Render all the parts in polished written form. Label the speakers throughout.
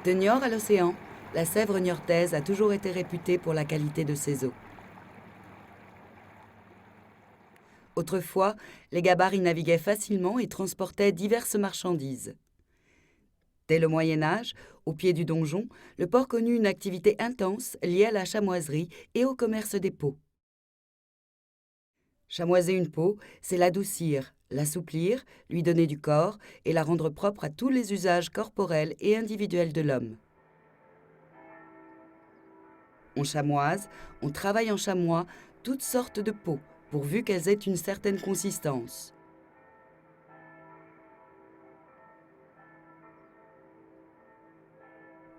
Speaker 1: De Niort à l'océan, la Sèvre niortaise a toujours été réputée pour la qualité de ses eaux. Autrefois, les gabarres y naviguaient facilement et transportaient diverses marchandises. Dès le Moyen Âge, au pied du donjon, le port connut une activité intense liée à la chamoiserie et au commerce des peaux. Chamoiser une peau, c'est l'adoucir, l'assouplir, lui donner du corps et la rendre propre à tous les usages corporels et individuels de l'homme. On chamoise, on travaille en chamois toutes sortes de peaux, pourvu qu'elles aient une certaine consistance.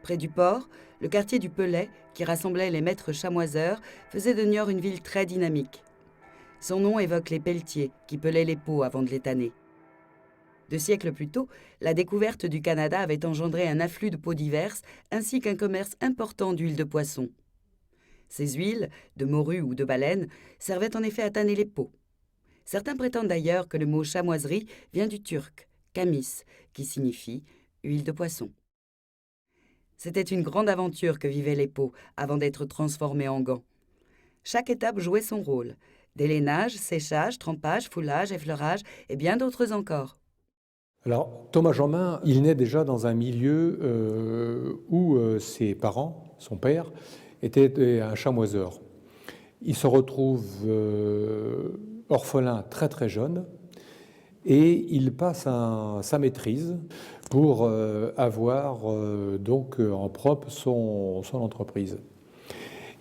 Speaker 1: Près du port, le quartier du Pelay, qui rassemblait les maîtres chamoiseurs, faisait de Niort une ville très dynamique. Son nom évoque les pelletiers qui pelaient les peaux avant de les tanner. 2 siècles plus tôt, la découverte du Canada avait engendré un afflux de peaux diverses ainsi qu'un commerce important d'huile de poisson. Ces huiles, de morue ou de baleine, servaient en effet à tanner les peaux. Certains prétendent d'ailleurs que le mot chamoiserie vient du turc, kamis, qui signifie huile de poisson. C'était une grande aventure que vivaient les peaux avant d'être transformées en gants. Chaque étape jouait son rôle. Délainage, séchage, trempage, foulage, effleurage et bien d'autres encore.
Speaker 2: Alors, Thomas Jeanmain, il naît déjà dans un milieu où ses parents, son père, était un chamoiseur. Il se retrouve orphelin très très jeune et il passe sa maîtrise pour avoir donc en propre son entreprise.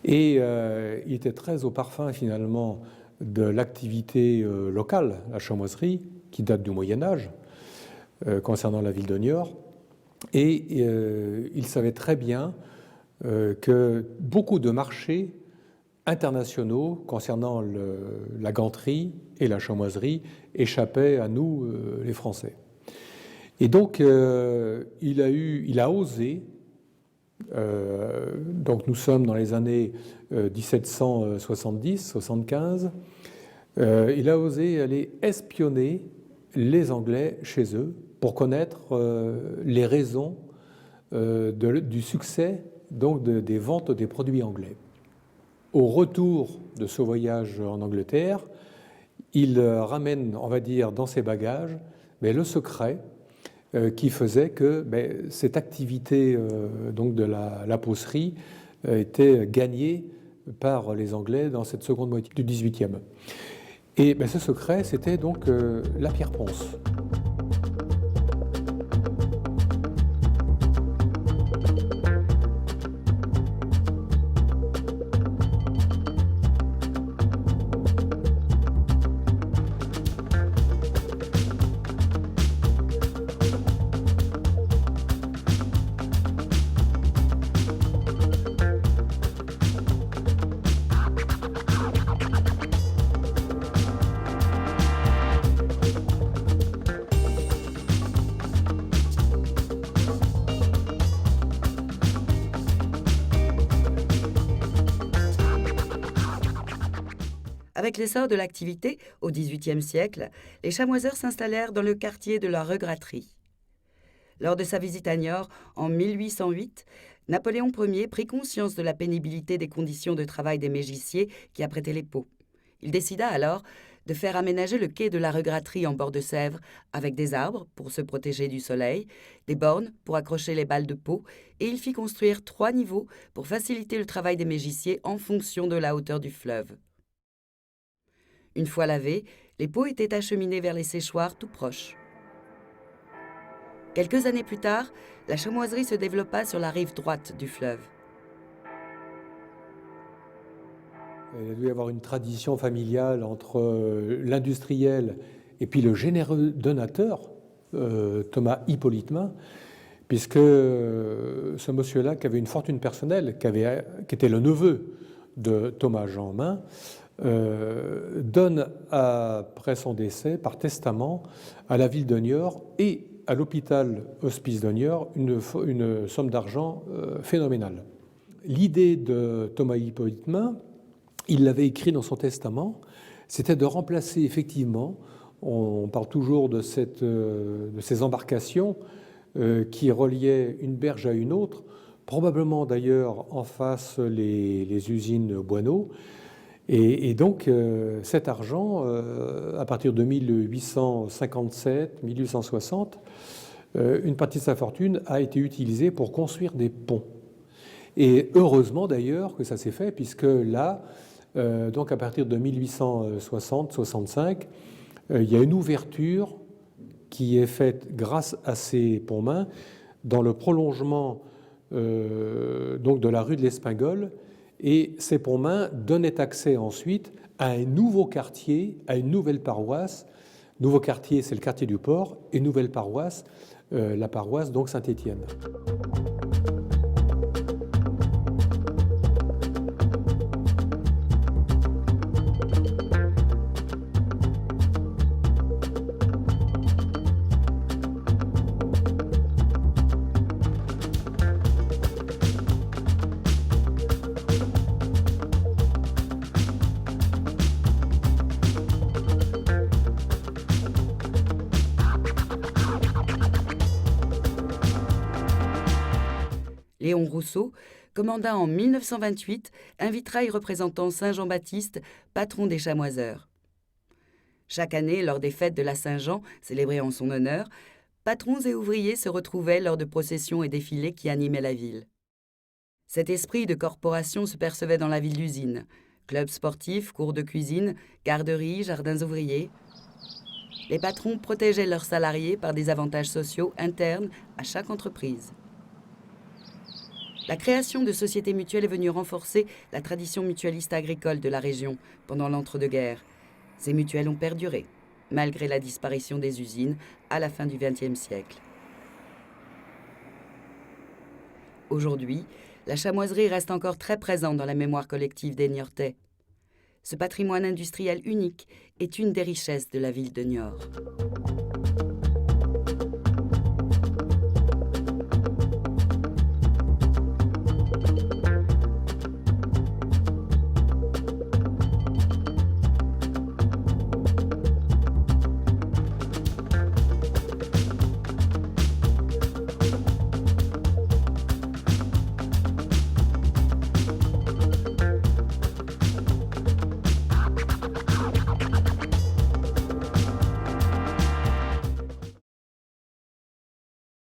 Speaker 2: Et il était très au parfum finalement de l'activité locale, la chamoiserie, qui date du Moyen-Âge, concernant la ville de Niort. Et il savait très bien que beaucoup de marchés internationaux concernant la ganterie et la chamoiserie échappaient à nous, les Français. Et donc, il a osé, donc nous sommes dans les années 1770-75, il a osé aller espionner les Anglais chez eux pour connaître les raisons du succès donc des ventes des produits anglais. Au retour de ce voyage en Angleterre, il ramène, on va dire, dans ses bagages le secret qui faisait que cette activité donc de la peausserie était gagnée par les Anglais dans cette seconde moitié du XVIIIe. Et ce secret, c'était donc la pierre ponce.
Speaker 1: Avec l'essor de l'activité, au XVIIIe siècle, les chamoiseurs s'installèrent dans le quartier de la Regraterie. Lors de sa visite à Niort en 1808, Napoléon Ier prit conscience de la pénibilité des conditions de travail des mégissiers qui apprêtaient les peaux. Il décida alors de faire aménager le quai de la Regraterie en bord de Sèvre avec des arbres pour se protéger du soleil, des bornes pour accrocher les balles de peau, et il fit construire 3 niveaux pour faciliter le travail des mégissiers en fonction de la hauteur du fleuve. Une fois lavées, les peaux étaient acheminées vers les séchoirs tout proches. Quelques années plus tard, la chamoiserie se développa sur la rive droite du fleuve.
Speaker 2: Il a dû y avoir une tradition familiale entre l'industriel et puis le généreux donateur, Thomas Hippolyte-Main, puisque ce monsieur-là, qui avait une fortune personnelle, qui était le neveu de Thomas Jeanmain, donne après son décès, par testament, à la ville de Niort et à l'hôpital hospice de Niort une somme d'argent phénoménale. L'idée de Thomas Hippolyte-Main, il l'avait écrit dans son testament, c'était de remplacer effectivement, on parle toujours de ces embarcations qui reliaient une berge à une autre, probablement d'ailleurs en face les usines Boineau. Et donc cet argent, à partir de 1857, 1860, une partie de sa fortune a été utilisée pour construire des ponts. Et heureusement d'ailleurs que ça s'est fait, puisque là, donc à partir de 1860-65, il y a une ouverture qui est faite grâce à ces ponts-mains dans le prolongement donc de la rue de l'Espingole. Et ces ponts-mains donnaient accès ensuite à un nouveau quartier, à une nouvelle paroisse. Nouveau quartier, c'est le quartier du port, et nouvelle paroisse, la paroisse donc Saint-Étienne.
Speaker 1: Léon Rousseau commanda en 1928 un vitrail représentant Saint Jean-Baptiste, patron des chamoiseurs. Chaque année, lors des fêtes de la Saint-Jean, célébrées en son honneur, patrons et ouvriers se retrouvaient lors de processions et défilés qui animaient la ville. Cet esprit de corporation se percevait dans la ville d'usine. Clubs sportifs, cours de cuisine, garderies, jardins ouvriers. Les patrons protégeaient leurs salariés par des avantages sociaux internes à chaque entreprise. La création de sociétés mutuelles est venue renforcer la tradition mutualiste agricole de la région pendant l'entre-deux-guerres. Ces mutuelles ont perduré, malgré la disparition des usines à la fin du XXe siècle. Aujourd'hui, la chamoiserie reste encore très présente dans la mémoire collective des Niortais. Ce patrimoine industriel unique est une des richesses de la ville de Niort.